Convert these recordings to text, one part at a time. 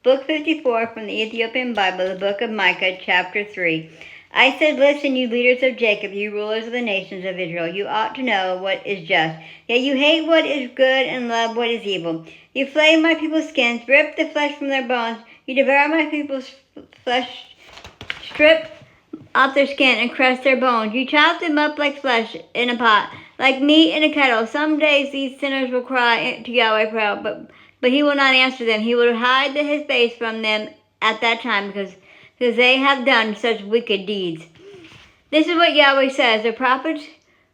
Book 54 from the Ethiopian Bible, the book of Micah, chapter 3. I said, listen, you leaders of Jacob, you rulers of the nations of Israel. You ought to know what is just. Yet you hate what is good and love what is evil. You flay my people's skins, rip the flesh from their bones. You devour my people's flesh, strip off their skin and crush their bones. You chop them up like flesh in a pot, like meat in a kettle. Some days these sinners will cry to Yahweh for help, but he will not answer them. He will hide his face from them at that time because they have done such wicked deeds. This is what Yahweh says: the prophets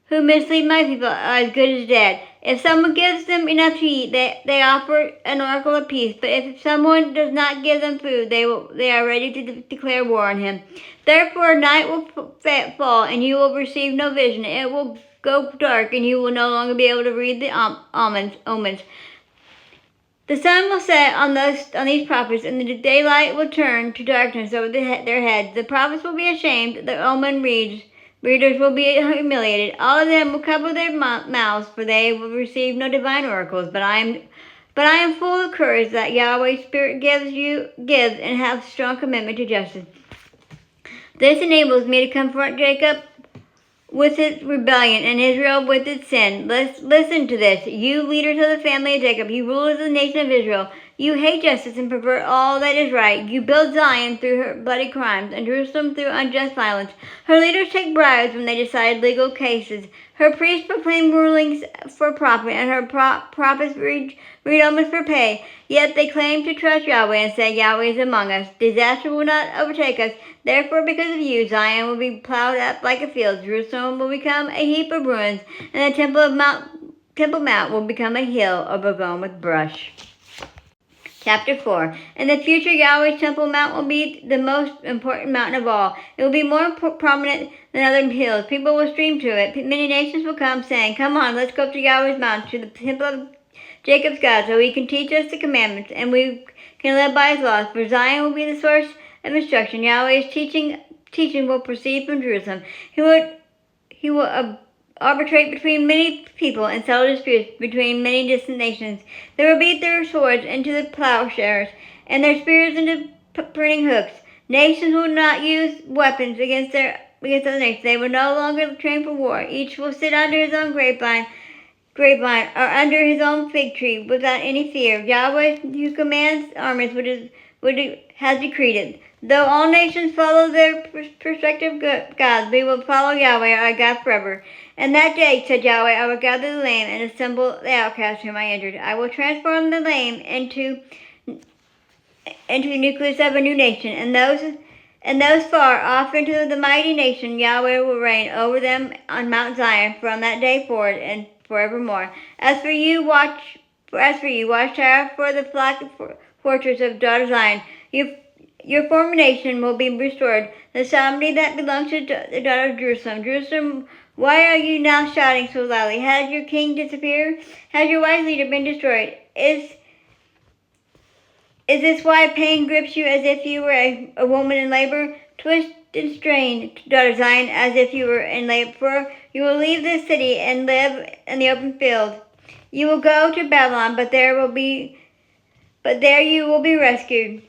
who mislead my people are as good as dead. If someone gives them enough to eat, they offer an oracle of peace. But if someone does not give them food, they are ready to declare war on him. Therefore, night will fall, and you will receive no vision. It will go dark, and you will no longer be able to read the omens. The sun will set on these prophets, and the daylight will turn to darkness over their heads. The prophets will be ashamed. The omen readers will be humiliated. All of them will cover their mouths, for they will receive no divine oracles. But I am full of courage that Yahweh's Spirit gives, and have strong commitment to justice. This enables me to confront Jacob with its rebellion and Israel with its sin. Listen to this, you leaders of the family of Jacob, you rulers of the nation of Israel. You hate justice and pervert all that is right. You build Zion through her bloody crimes and Jerusalem through unjust violence. Her leaders take bribes when they decide legal cases. Her priests proclaim rulings for profit, and her prophets read omens for pay. Yet they claim to trust Yahweh and say, Yahweh is among us. Disaster will not overtake us. Therefore, because of you, Zion will be plowed up like a field. Jerusalem will become a heap of ruins, and the Temple Mount will become a hill overgrown with brush. Chapter 4. In the future, Yahweh's Temple Mount will be the most important mountain of all. It will be more prominent than other hills. People will stream to it. Many nations will come, saying, come on, let's go up to Yahweh's Mount, to the temple of Jacob's God, so he can teach us the commandments, and we can live by his laws. For Zion will be the source of instruction. Yahweh's teaching will proceed from Jerusalem. He will arbitrate between many people and settle disputes between many distant nations. They will beat their swords into the plowshares and their spears into pruning hooks. Nations will not use weapons against other nations. They will no longer train for war. Each will sit under his own grapevine or under his own fig tree without any fear. Yahweh, who commands armies, has decreed it. Though all nations follow their respective gods, we will follow Yahweh, our God, forever. And that day, said Yahweh, I will gather the lame and assemble the outcasts whom I injured. I will transform the lame into the nucleus of a new nation, and those far off into the mighty nation. Yahweh will reign over them on Mount Zion from that day forward and forevermore. As for you, watchtower for the flock fortress of daughter Zion, your former nation will be restored, the sovereignty that belongs to the daughter of Jerusalem. Jerusalem, why are you now shouting so loudly? Has your king disappeared? Has your wise leader been destroyed? Is this why pain grips you as if you were a woman in labor? Twist and strain, daughter Zion, as if you were in labor. For you will leave this city and live in the open field. You will go to Babylon, but there you will be rescued.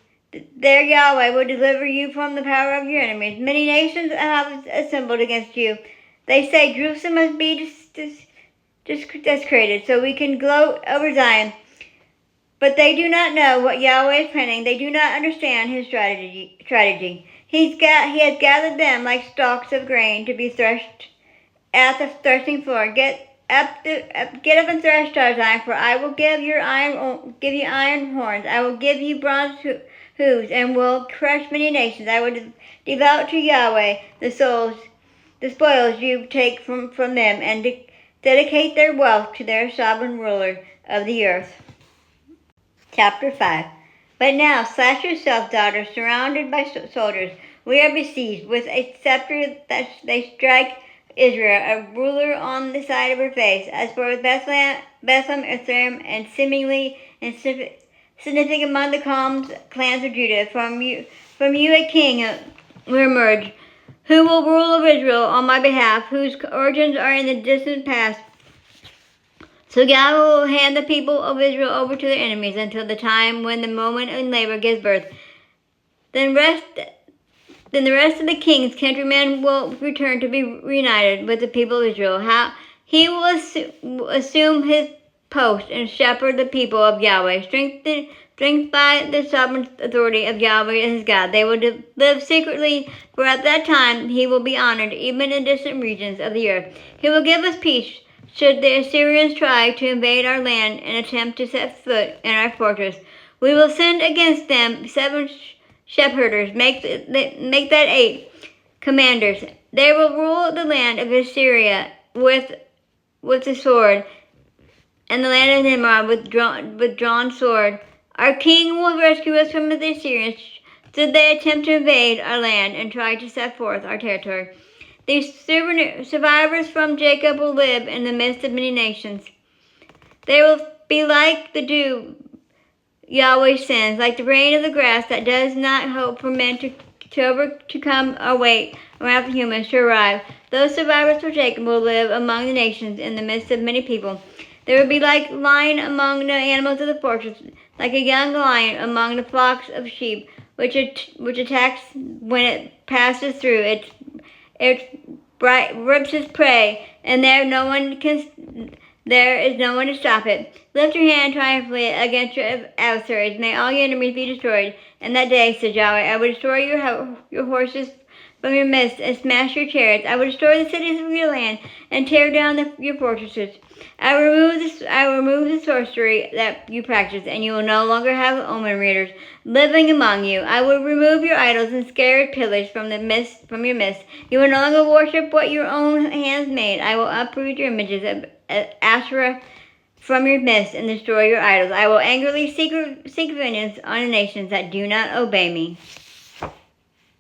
There Yahweh will deliver you from the power of your enemies. Many nations have assembled against you. They say Jerusalem must be desecrated so we can gloat over Zion. But they do not know what Yahweh is planning. They do not understand his strategy. He has gathered them like stalks of grain to be threshed at the threshing floor. Get up and thresh, Zion, for I will give you iron horns. I will give you bronze hooves, and will crush many nations. I will devote to Yahweh the spoils you take from them, and dedicate their wealth to their sovereign ruler of the earth. Chapter 5. But now, slash yourself, daughter, surrounded by soldiers. We are besieged. With a scepter that they strike Israel, a ruler on the side of her face. As for Bethlehem, Ephraim, and seemingly insignificant among the clans of Judah, from you a king will emerge, who will rule over Israel on my behalf, whose origins are in the distant past. So Yahweh will hand the people of Israel over to their enemies until the time when the moment in labor gives birth. Then the rest of the king's countrymen will return to be reunited with the people of Israel. He will assume his post and shepherd the people of Yahweh, strengthened by the sovereign authority of Yahweh his God. They will live secretly, for at that time he will be honored, even in distant regions of the earth. He will give us peace should the Assyrians try to invade our land and attempt to set foot in our fortress. We will send against them 7 shepherders, make that 8 commanders. They will rule the land of Assyria with the sword, and the land of Nimrod with drawn sword. Our king will rescue us from the Assyrians should they attempt to invade our land and try to set forth our territory. These survivors from Jacob will live in the midst of many nations. They will be like the dew Yahweh sends, like the rain of the grass that does not hope for men to come or wait around for humans to arrive. Those survivors from Jacob will live among the nations in the midst of many people. They will be like lion among the animals of the forest, like a young lion among the flocks of sheep, which attacks when it passes through. It rips its prey, and there is no one to stop it. Lift your hand triumphantly against your adversaries. May all your enemies be destroyed. In that day, said Yahweh, I will destroy your horses from your midst and smash your chariots. I will destroy the cities of your land and tear down your fortresses. I will remove the sorcery that you practice, and you will no longer have omen readers living among you. I will remove your idols and scared pillars from your midst. You will no longer worship what your own hands made. I will uproot your images of Asherah from your midst and destroy your idols. I will angrily seek vengeance on the nations that do not obey me.